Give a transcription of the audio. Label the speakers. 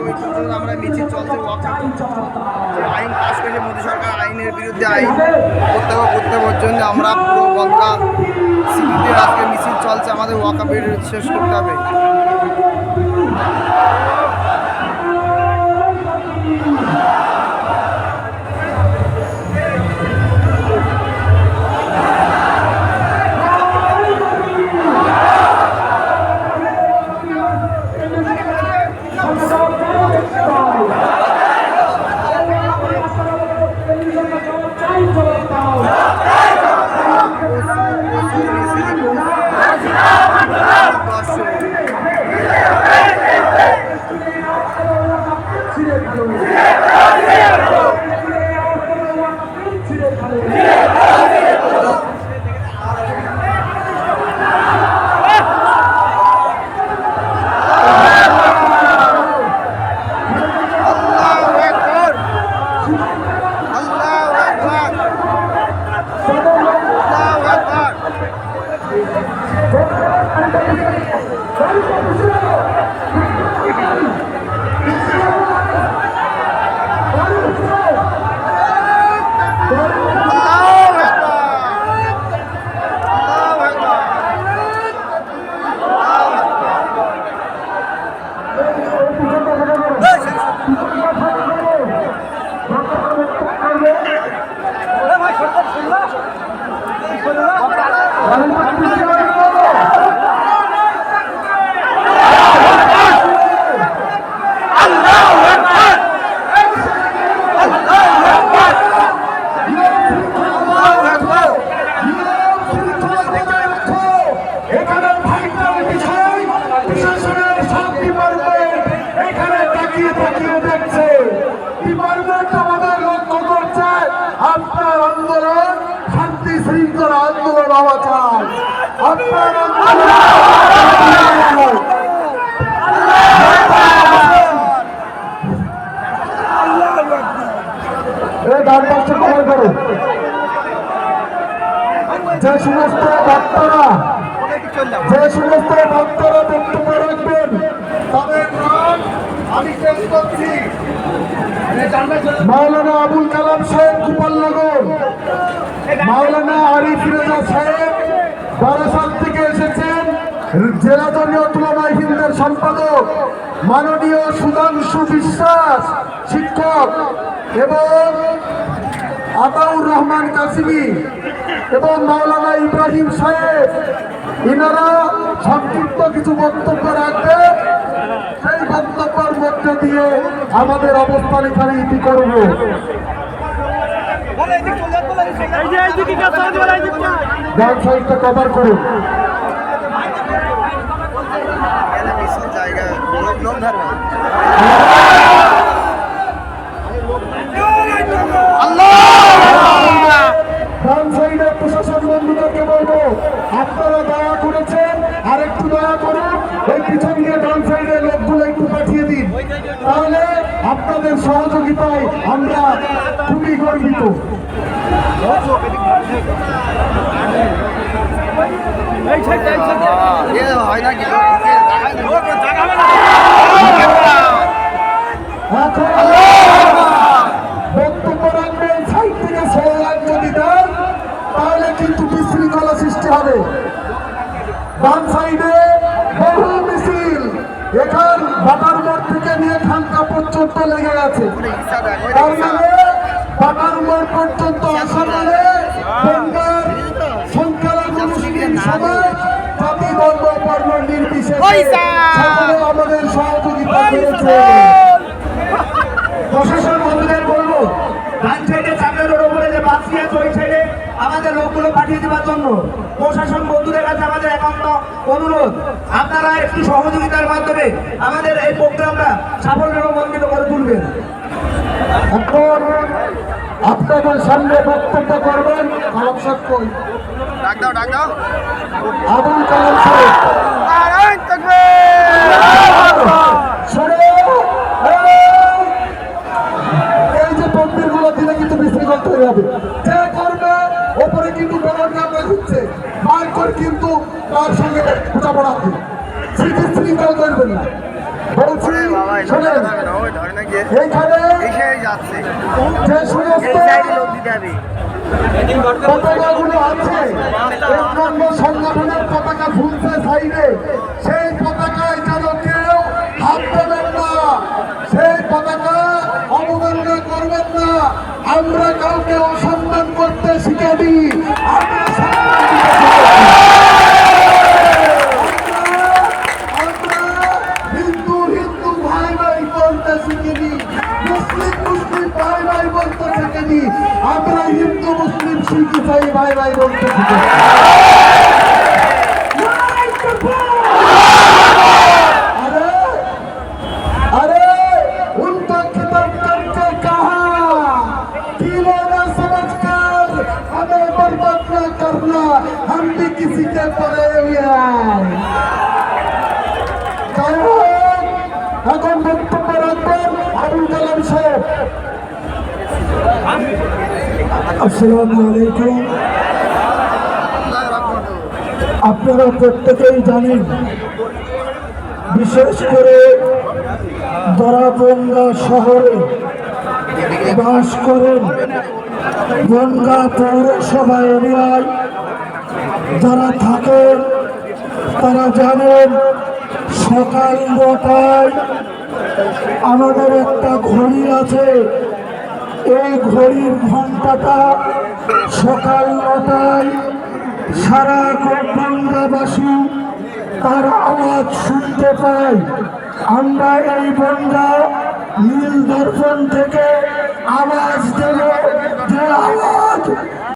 Speaker 1: মৃত্যুর আমরা মিছিল চলছে যে আইন পাস করেছে মোদী সরকার, আইনের বিরুদ্ধে আইন করতে পর্যন্ত আমরা পুরো গঙ্গা সিটিতে আজকে মিছিল চলছে। আমাদের ওয়াকাবের শেষ করতে হবে।
Speaker 2: যে সমস্ত ভক্তরা বক্তব্য রাখবেন তাদের নাম আমি পেশ করছি। মাওলানা আবুল কালাম সাহেব গোপালনগর, মাওলানা আরিফ রেজা সাহেব বারাসাত থেকে এসেছেন, জেলা জমিয়ত উলামায়ে হিন্দের সম্পাদক মাননীয় সুধাংশু বিশ্বাস শিক্ষক এবং আতাউর রহমান কাসিমি এবং মাওলানা ইব্রাহিম সাহেব, ইনারা সংক্ষিপ্ত কিছু বক্তব্য রাখবেন। সেই বক্তব্যের মধ্যে দিয়ে আমাদের অবস্থান এখানে ইতি করব। ডান সাইডটা কভার করুন। প্রশাসন বন্ধুদেরকে বলবো, আপনারা দয়া করেছেন আর একটু দয়া করুন, ওই পিছন দিয়ে ডান সাইডে লোকগুলো একটু পাঠিয়ে দিন, তাহলে আপনাদের সহযোগিতায় আমরা খুবই গর্বিত। বক্তব্য রাখবেন সাইড থেকে স্লোগান যদি দেন তাহলে কিন্তু বিশৃঙ্খলা সৃষ্টি হবে। বাম সাইডে বহু মিছিল এখান বাটার মোড় থেকে নিয়ে খানকা পর্যন্ত লেগে আছে। তার মানে বাটার মোড় পর্যন্ত আসা মানে গঙ্গার সংখ্যালঘু মুসলিম সমাজ জাতি ধর্ম বর্ণ নির্বিশেষে আমাদের সহযোগিতা করেছে। প্রশাসন বন্ধুদের বলবো, ডান সাইডে চাকরের উপরে যে বাসি আছে ওই সাইডে আমাদের লোকগুলো পাঠিয়ে দেওয়ার জন্য প্রশাসন বন্ধুদের কাছে আমাদের একান্ত অনুরোধ, আপনারা একটু সহযোগিতার মাধ্যমে আমাদের এই প্রোগ্রামটা সাফল্যমণ্ডিত করে তুলবেন। এখন আপনাদের সামনে বক্তব্য করবেন আবুল কালাম সাহেব। এই যে তকবীরগুলো দিলে কিন্তু বিশৃঙ্খল তৈরি হবে। যে করবে ওপরে কিন্তু বলার নাম হচ্ছে মার করে কিন্তু তার সঙ্গে বোঝাপড়া হবে, বিশৃঙ্খল করবেন না। বলছি
Speaker 1: বাবা
Speaker 2: শোনেন,
Speaker 1: ধরে না গিয়ে
Speaker 2: এইখানে
Speaker 1: এসেই যাচ্ছে
Speaker 2: যে সমস্ত
Speaker 1: লোক দিতে হবে
Speaker 2: পতাকাগুলো আছে, এক নম্বর সংগঠনের পতাকা ঝুলছে সাইডে, সেই পতাকায় যেন কেউ হাত দেবেন না, সেই পতাকা অবমাননা করবেন না। আমরা কাউকে অসম্মান করতে শিখে দিই, আমরা সম্মান আমরা হিন্দু হিন্দু ভাই ভাই বলতে শিখিনি, মুসলিম মুসলিম ভাই ভাই বলতে শিখিনি, আমরা হিন্দু মুসলিম শিখ ইসাই ভাই ভাই বলতে শিখেছি। अरे अरे उनका खिताब करके कहा कीलोना समझकर हमें बर्बाद न करना, हम भी किसी के पड़े हुए हैं। এখন বক্তব্য রাখবেন আবুল কালাম সাহেব। আসসালামু আলাইকুম। আপনারা প্রত্যেকেই জানেন, বিশেষ করে দরাবঙ্গা শহরে বাস করেন বনগাঁ পৌরসভা এরিয়ায় যারা থাকেন তারা জানেন সকাল 9টায় আমাদের একটা ঘড়ি আছে, এই ঘড়ির ঘন্টাটা সকাল 9টায় সারা বনগাঁবাসী তার আওয়াজ শুনতে পাই। আমরা এই বনগাঁ নীল দর্পণ থেকে আওয়াজ দেব, যে আওয়াজ